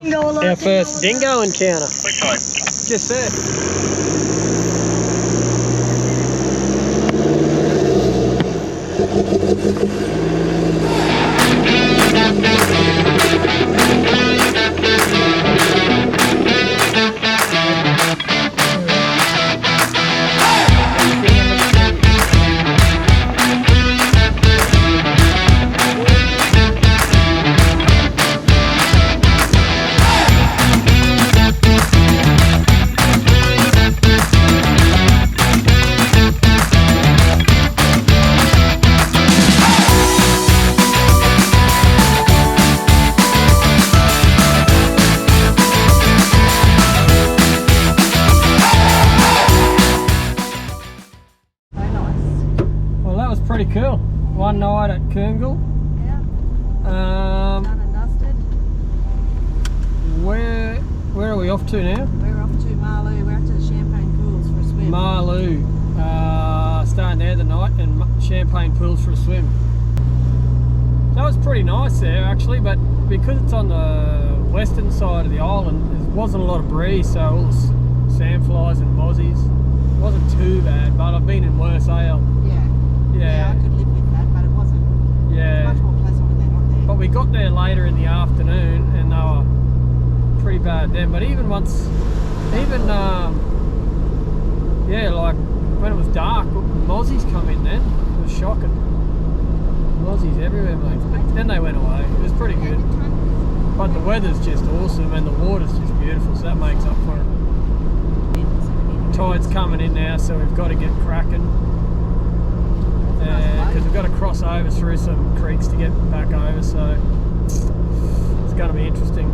Our first dingo encounter. Which side? Just there. Pretty cool. One night at Kernel. Yeah. Done and dusted. Where are we off to now? We're off to Marloo. We're out to the Champagne Pools for a swim. Malou. Staying there the night and Champagne Pools for a swim. That was pretty nice there actually, but because it's on the western side of the island, there wasn't a lot of breeze, so all the sandflies and mozzies. It wasn't too bad, but I've been in worse ale. Yeah, I could live with that, but it wasn't. Yeah. It was much more pleasant when they're not there. But we got there later in the afternoon and they were pretty bad then. But even once, yeah, like when it was dark, mozzies come in then. It was shocking. Mozzies everywhere, mate. But then they went away. It was pretty good. But the weather's just awesome and the water's just beautiful, so that makes up for it. Tide's coming in now, so we've got to get cracking. Because we've got to cross over through some creeks to get back over, so it's going to be interesting.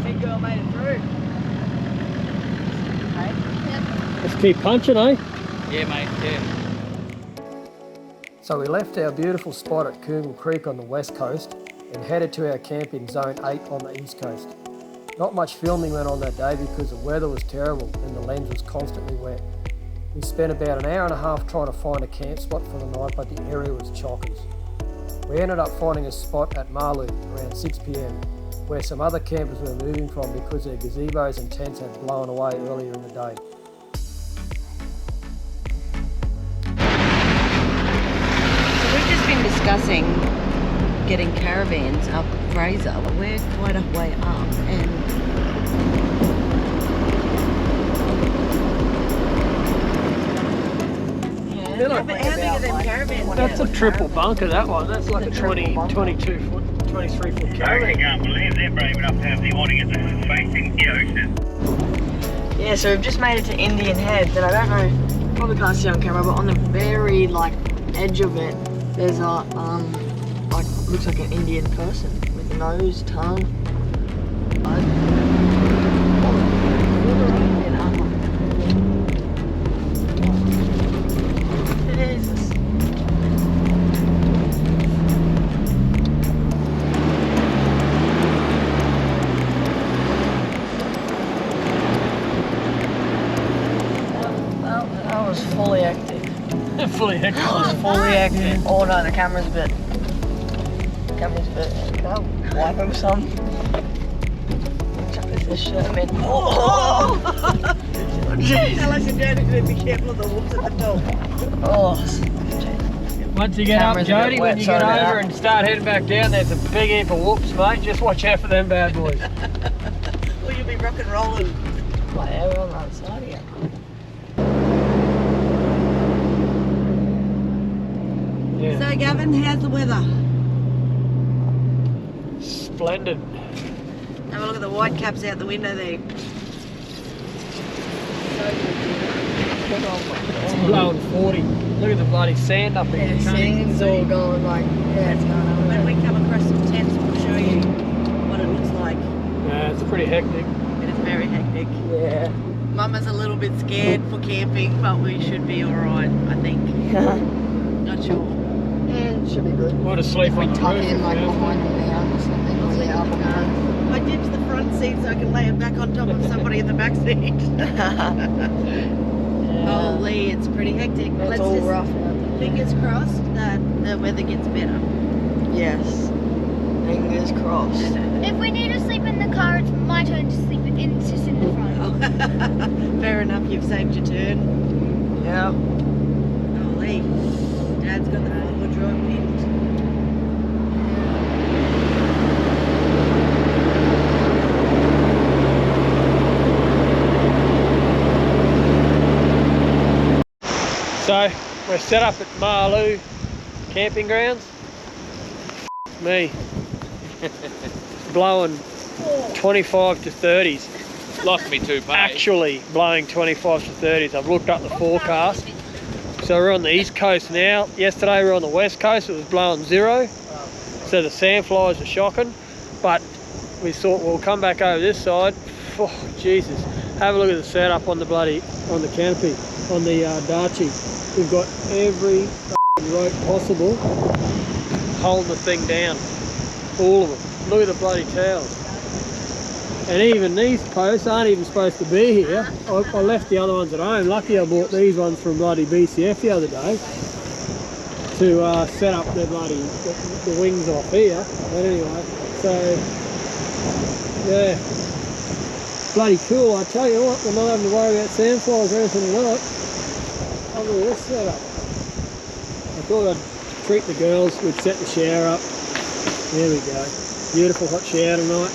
Big girl made it through. Let's keep punching, eh? Yeah, mate, yeah. So we left our beautiful spot at Kernel Creek on the west coast and headed to our camp in Zone 8 on the east coast. Not much filming went on that day because the weather was terrible and the lens was constantly wet. We spent about an hour and a half trying to find a camp spot for the night, but the area was chockers. We ended up finding a spot at Malou around 6 PM, where some other campers were moving from because their gazebos and tents had blown away earlier in the day. Been discussing getting caravans up Fraser, but we're quite a way up and how big are them caravans? That's a triple bunker, that one. That's like a 22 foot, 23 foot I caravan. can't believe they're brave enough to have the awning at the facing the ocean. Yeah, so we've just made it to Indian Heads and I don't know, probably can't see on camera, but on the very edge of it there's a looks like an Indian person with a nose, tongue. Jesus. That was fully hectic. Fully hectic. That was fully hectic. Oh no, the camera's a bit. I'll wipe him some. Chuck this shirt, man. Oh! Jeez. Tell us you're down to be careful of the wolves at the top. Oh. Once you get up, Camera's a bit Jody, when wet, you sorry get about over that. and start heading back down, there's a big heap of whoops, mate. Just watch out for them bad boys. Or you'll be rock and rolling. Like, yeah, we're on the other side here. Yeah. So Gavin, how's the weather? Splendid. Have a look at the white caps out the window there. It's blowing 40. Look at the bloody sand up here. Yeah, sand's all going it's going over. When we come across some tents, we'll show you what it looks like. Yeah, it's pretty hectic. It is very hectic. Yeah. Mama's a little bit scared for camping, but we should be alright, I think. Not sure. Yeah, it should be good. Might have sleep We on the tuck roof. in yeah. behind the house. seat so I can lay it back on top of somebody in the back seat. Holy, it's pretty hectic. It's Let's all just rough out there. fingers crossed that the weather gets better. Yes. Fingers crossed. If we need to sleep in the car, it's my turn to sleep in, just in the front. Fair enough, you've saved your turn. Yeah. Holy. Dad's got the forward drawer pinned. So we're set up at Marloo camping grounds. Me. Blowing 25 to 30s. Lost me too, mate. Actually blowing 25 to 30s. I've looked up the forecast. So we're on the east coast now. Yesterday we were on the west coast. It was blowing 0. So the sandflies are shocking. But we thought we'll come back over this side. Oh, Jesus. Have a look at the setup on the canopy, on the Darchie. We've got every rope possible holding the thing down. All of them. Look at the bloody towels. And even these posts aren't even supposed to be here. I left the other ones at home. Lucky I bought these ones from bloody BCF the other day to set up the bloody the wings off here. But anyway, so yeah, bloody cool. I tell you what, we're not having to worry about sandflies or anything tonight. Look at this setup. I thought I'd treat the girls. We'd set the shower up. There we go. Beautiful hot shower tonight.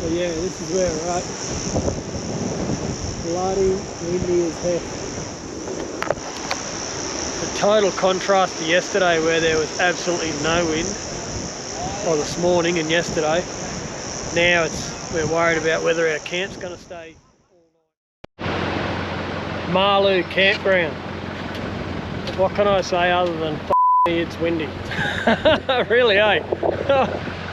But yeah, this is where we're at. Bloody windy as heck. The total contrast to yesterday where there was absolutely no wind. Or this morning and yesterday. Now we're worried about whether our camp's going to stay all night. Marloo campground. What can I say other than it's windy? Really, eh?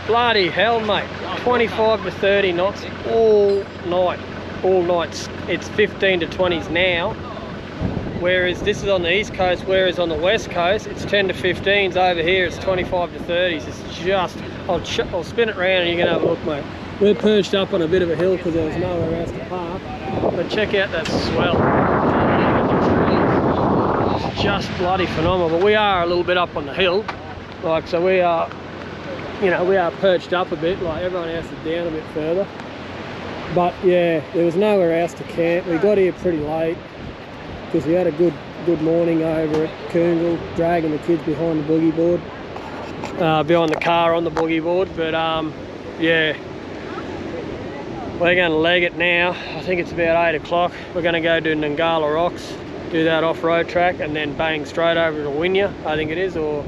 Bloody hell, mate. 25 to 30 knots all night. All nights. It's 15 to 20s now. Whereas this is on the east coast, whereas on the west coast, it's 10 to 15s. Over here, it's 25 to 30s. It's just, I'll spin it around and you can have a look, mate. We're perched up on a bit of a hill because there was nowhere else to park. But check out that swell. It's just bloody phenomenal. But we are a little bit up on the hill. Like, so we are, you know, we are perched up a bit. Like, everyone else is down a bit further. But yeah, there was nowhere else to camp. We got here pretty late because we had a good morning over at Kernel, dragging the kids behind the boogie board, behind the car on the boogie board. But yeah, we're going to leg it now. I think it's about 8 o'clock. We're going to go to Nhangalla Rocks, do that off-road track, and then bang straight over to Winya, I think it is, or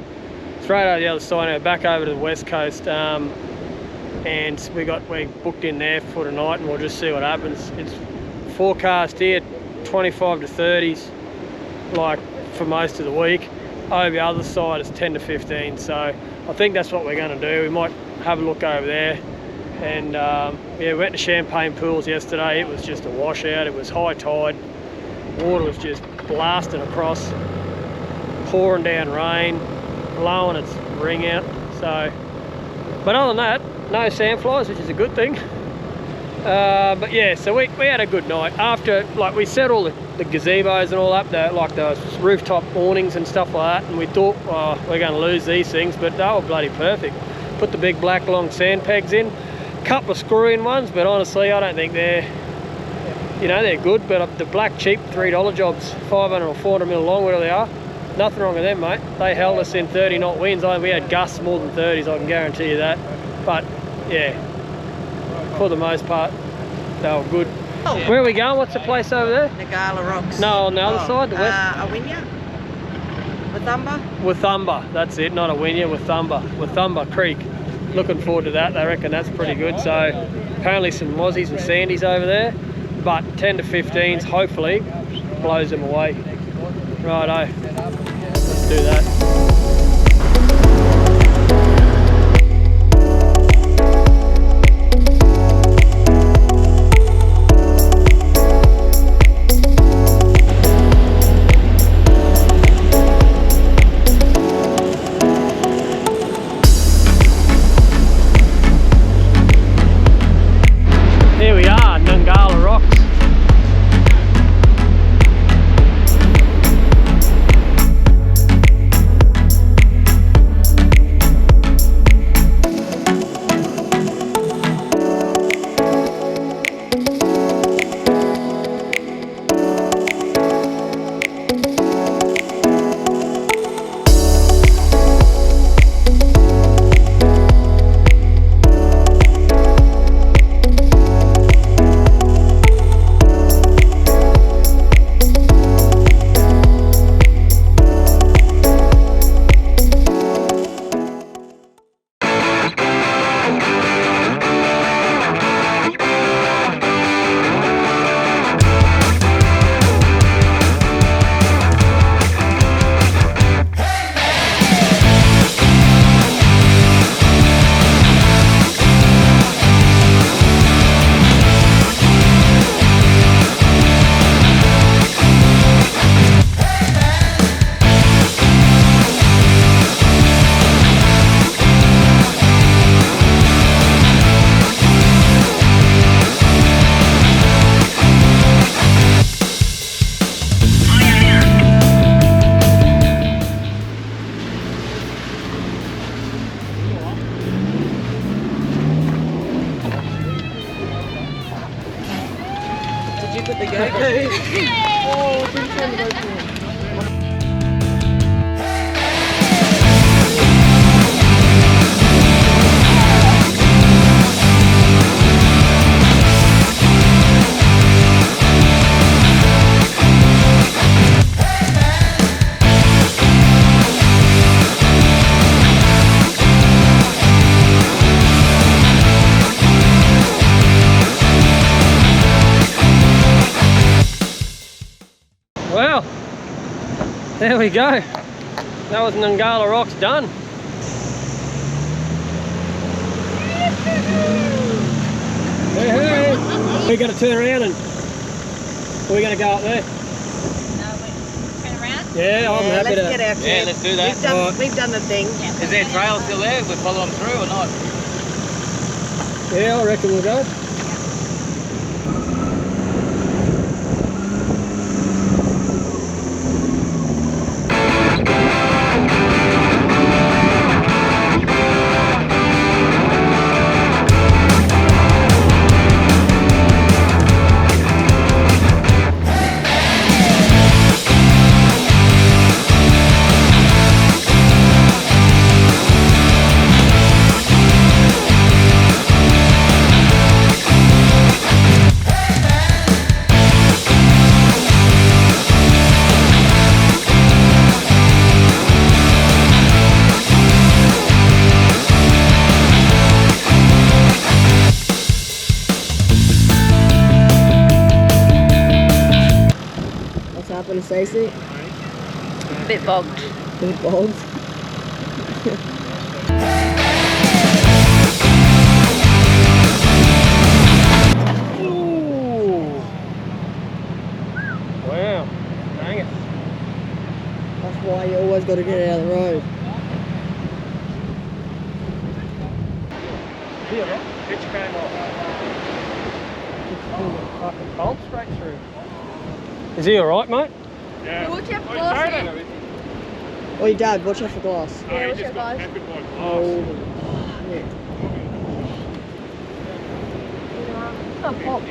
straight over the other side, and back over to the west coast. And we booked in there for tonight, and we'll just see what happens. It's forecast here 25 to 30s, like for most of the week. Over the other side it's 10 to 15, so I think that's what we're going to do. We might have a look over there. And yeah, we went to Champagne Pools yesterday. It was just a washout. It was high tide. Water was just blasting across, pouring down rain, blowing its ring out. So, but other than that, no sandflies, which is a good thing. But yeah, so we had a good night. After, like, we set all the gazebos and all up, like those rooftop awnings and stuff like that, and we thought, oh, we're going to lose these things, but they were bloody perfect. Put the big black long sand pegs in, couple of screw-in ones, but honestly, I don't think they're good. But the black cheap $3 jobs, 500 or 400 mil long, whatever they are, nothing wrong with them, mate. They held us in 30 knot winds. We had gusts more than 30s, I can guarantee you that. But yeah, for the most part, they were good. Oh. Where are we going? What's the place over there? Nhangalla Rocks. No, on the other side, the west. Winya? Wathumba? Wathumba, that's it, not a Winya, Wathumba Creek. Looking forward to that. They reckon that's pretty good. So apparently some mozzies and sandies over there, but 10 to 15s hopefully blows them away. Righto, let's do that. at the go-go. Oh, didn't turn the boat on. Well, there we go. That was Nhangalla Rocks done. Hey, hey. We're going to turn around and we're going to go up there. Turn around. Yeah, I'm happy Let's to. get our Yeah, let's do that. We've done the thing. Is there a trail still there? We follow them through or not? Yeah, I reckon we'll go. What's happened, Stacey? A bit bogged. Bit bogged. Ooh. Wow, dang it. That's why you always got to get out of the road. Here, right? Pitch came off. Just pulled a fucking bolt straight through. Is he alright, mate? Yeah. Watch out for glass. Oi, Dad, watch out for glass. Yeah, watch out, guys. Oh, shit. Oh, pop.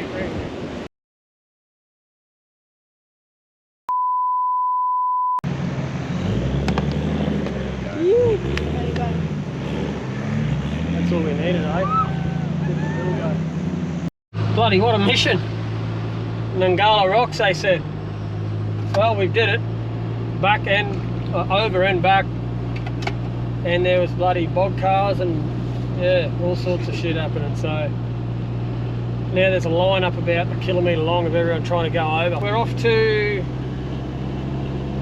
That's all we needed, eh? Bloody what a mission. Nangala Rocks, they said. Well, we did it. Back and over and back. And there was bloody bog cars and yeah, all sorts of shit happening. So now there's a line up about a kilometre long of everyone trying to go over. We're off to,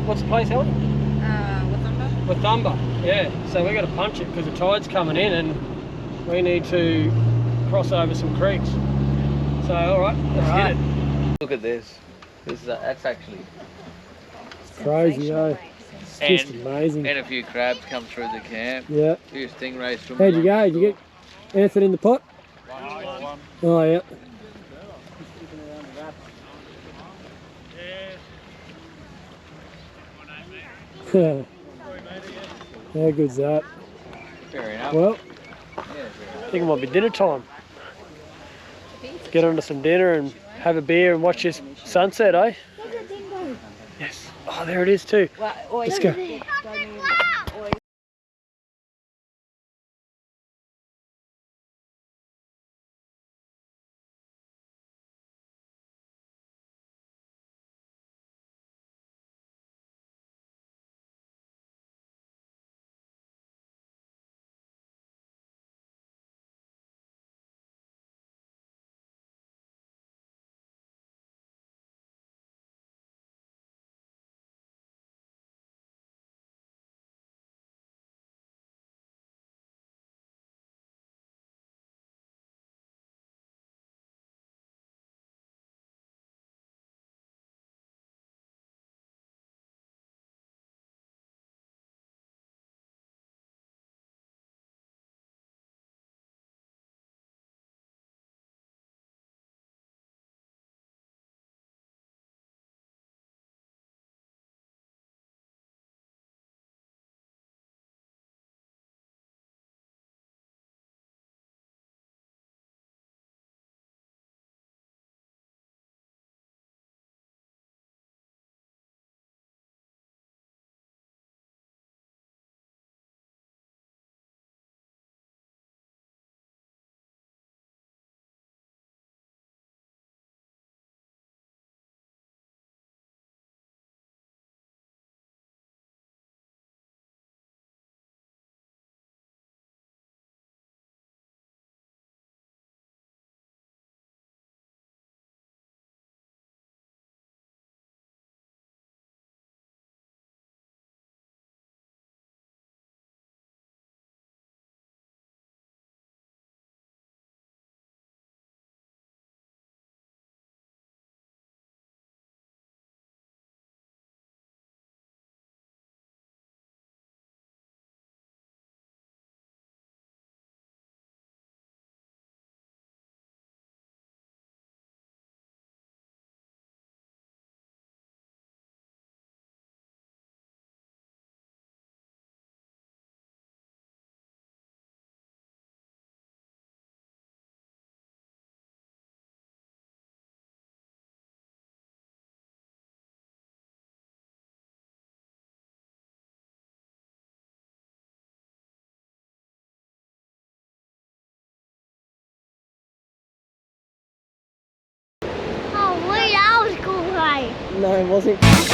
what's the place, Helen? Wathumba, yeah. So we've got to punch it because the tide's coming in and we need to cross over some creeks. So, alright, let's get it. Look at this. That's actually. Crazy, eh? It's just amazing. And a few crabs come through the camp. Yeah. A few stingrays from. How'd you go? Did you get anything in the pot? One. Oh, yeah. How good's that? Fair enough. Well, Yeah, I think it might be dinner time. Get onto some dinner and have a beer and watch this sunset, eh? Yes. Oh, there it is too. Let's go. No, it wasn't.